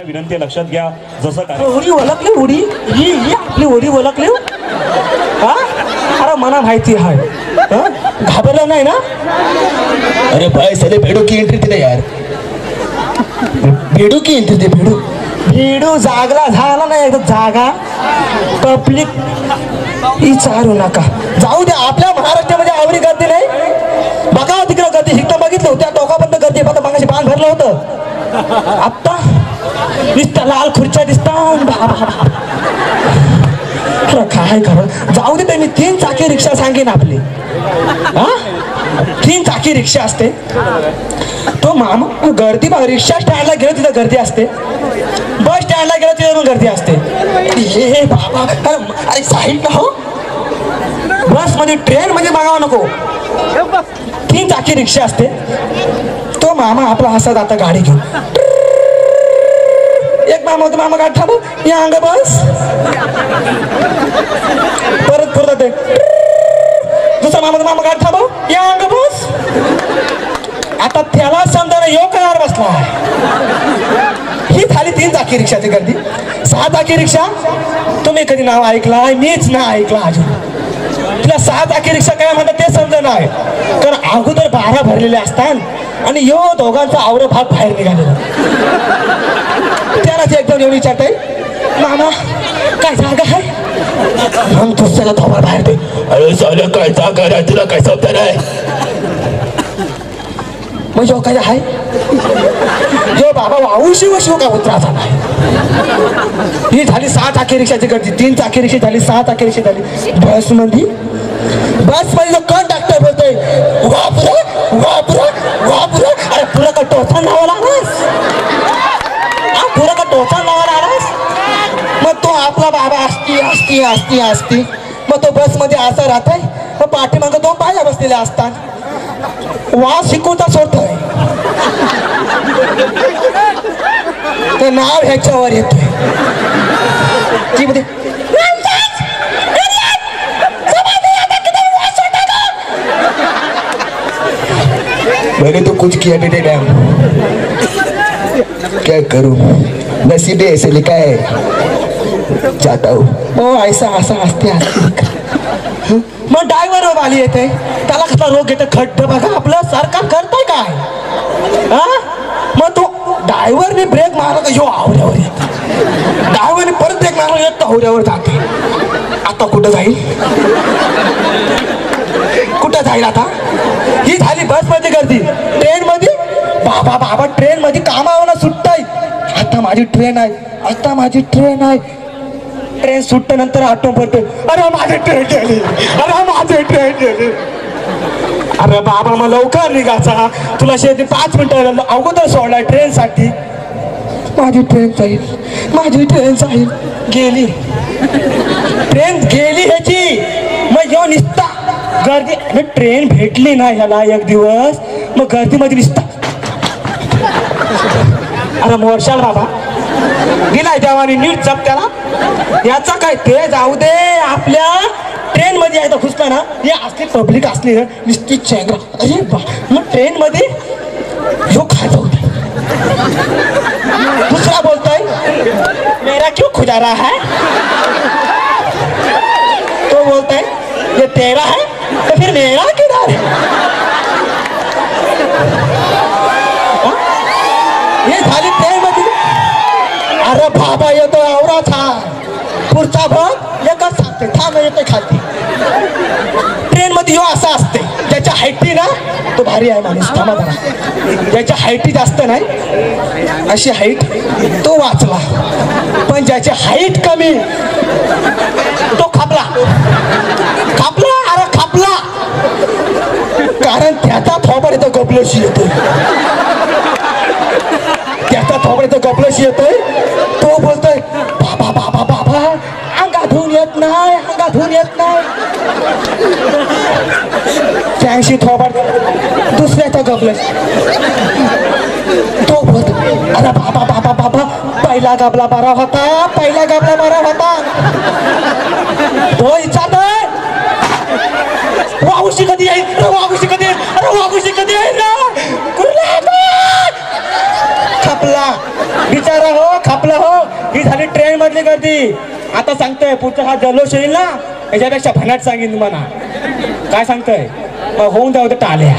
विनंती आहे, लक्षात घ्या. जसं काय उडी ओळखली, उडी ही आपली उडी ओळखली. हा अरे मला माहिती आहे, घाबरलं नाही ना. अरे भाई साले भेड़ों की एंट्री थी ना यार, भेड़ों की एंट्री थी. भेड़ों भिडू जागला झाला नाही एकदम जागा. पब्लिक विचारू नका, जाऊ द्या. आपल्या महाराष्ट्रामध्ये आवडी गर्दी नाही. बघा तिकडं गर्दी, हिकडं बघितलं होत्या टोकापर्यंत गर्दी. फक्त मागाशी पान भरलं होतं. आत्ता दिसता लाल खुर्च्या दिसता. काय खरं, जाऊ दे. मी 3 चाकी रिक्षा सांगेन आपली. हा 3 चाकी रिक्षा असते. तो मामा गर्दी बघ, रिक्षा स्टँडला गेलो तिथं गर्दी असते, बस स्टँडला गेलो तिथं गर्दी असते. हे बाबा, अरे साईड ना हो. बस मध्ये, ट्रेन मध्ये मागावं नको. 3 चाकी रिक्षा असते. तो मामा आपला हसा जाता गाडी घेऊन. एक मामा होतो, मामा गाडी थांबव, या अंग बस. परत परत दुसरा मामा गाडी थांबव, या अंग बस. आता त्याला समजा यो कार बसला. ही झाली 3 चाकी रिक्षाची गर्दी. 6 चाकी रिक्षा तुम्ही कधी नाव ऐकला? मीच ना ऐकला अजून. तुला 6 चाकी रिक्षा काय म्हणतात ते समजा नाही, कारण अगोदर 12 भरलेले असतात आणि यो दोघांचा आवरा भाग बाहेर निघालेला. त्याला ते एकदम येऊन विचारताय, मामा काय जागा आहे? मग दुसऱ्याला थोबा बाहेर दे. अरे साले काय जागा आहे तुला, काय समजा नाही. मग यो काय आहे, जो बाबा वाऊशी वशिव का उतराचा नाही. ही झाली 6 चाकी रिक्षाची गर्दी. 3 चाकी रिक्षा झाली, 6 चाकी रिक्षा झाली. बस मध्ये जो कंडक्टर बोलतोय वापरा वापरा वापरा. अरे पुरा का टोचा लावायला आलास, पुरा का टोचा लावायला आलास. मग तो आपला बाबा असती असती असती असती. मग तो बस मध्ये असा राहतोय. मग पाठीमागं 2 बाया बसलेल्या असतात. वास शिकवता सोडतोय, ते नाव ह्याच्यावर येतोय. ती मध्ये मैंने तो कुछ किया नहीं डैम, क्या करूं, नसीब ऐसे लिखा है, जाता हूं. ओ ऐसा असा असते असते. मग ड्रायव्हर वाली येते, त्याला कसला रोग येते, खड्ड बघा आपलं सरकार करतंय काय. हा मग तो ड्रायव्हरने ब्रेक मारला का यो आवऱ्यावर येत. ड्रायव्हरने परत ब्रेक मारला, येत आवऱ्यावर जाते. आता कुठं जाईल, कुठं जाईल आता. ही झाली बस मध्ये गर्दी. ट्रेन मध्ये बाबा बाबा, ट्रेन मध्ये कामावर सुटताय. आता माझी ट्रेन आहे, आता माझी ट्रेन आहे. ट्रेन सुटल्यानंतर आठवण पडते, अरे माझी ट्रेन गेली, अरे माझी ट्रेन गेली. अरे बाबा मग लवकर निघायचा, तुला 5 मिनिटं अगोदर सोडलाय ट्रेन साठी. माझी ट्रेन जाईल, माझी ट्रेन जाईल. गेली ट्रेन, गेली ह्याची. मग येऊ निसता गर्दी. ट्रेन भेटली ना ह्याला एक दिवस, मग गर्दीमध्ये निसता. अरे मोर्शाल बाबा दिलाय देवाने नीट जप त्याला. याचा काय ते जाऊ दे. आपल्या ट्रेन मध्ये एकदा घुसला ना, हे असली पब्लिक असली नुसती चेंगरा. अरे बा, मग ट्रेन मध्ये यो काय जाऊ दे. दुसरा बोलतोय, मेरा क्यों खुजा रहा है. तो बोलतोय, ये तेरा है तो फिर मेरा किधर है. हे झाली ट्रेन मध्ये. अरे बाबा येतो आवरा था, पुढचा भाग एकच सांगते, थांब येतोय खाली. ट्रेन मध्ये यो असा असते, ज्याच्या हाईटी ना तो भारी आहे माणूस, थांबा जरा. ज्याच्या हाईटी जास्त नाही, अशी हाईट तो वाचला. पण ज्याची हाईट कमी तो खापला. खापला, अरे खापला. कारण त्याचा थोबड इथं गपलशी येतोय, त्याचा थोबड इथं गपलशी येतोय. तो बोलतोय, बाबा बाबा बाबा अंगाधून येत नाही, अंगाधून येत नाही. त्याशी थोबड दुसऱ्याचा गपलश. तो बोलतो, अरे बाबा बाबा बाबा पहिला गबला बरा होता, पहिला गबला बरा होता. तो विचारतोय, वाघुशी कधी येईल, वाघुशी कधी येईल, अरे वाघुशी कधी येईल ना. खपला बिचारा हो, खपलं हो. ही झाली ट्रेन मधली गर्दी. आता सांगतोय पुढचा हा जल्लोष येईल ना, याच्यापेक्षा भनाट सांगेन तुम्हाला. काय सांगतोय? होऊन जाऊ टाळ्या.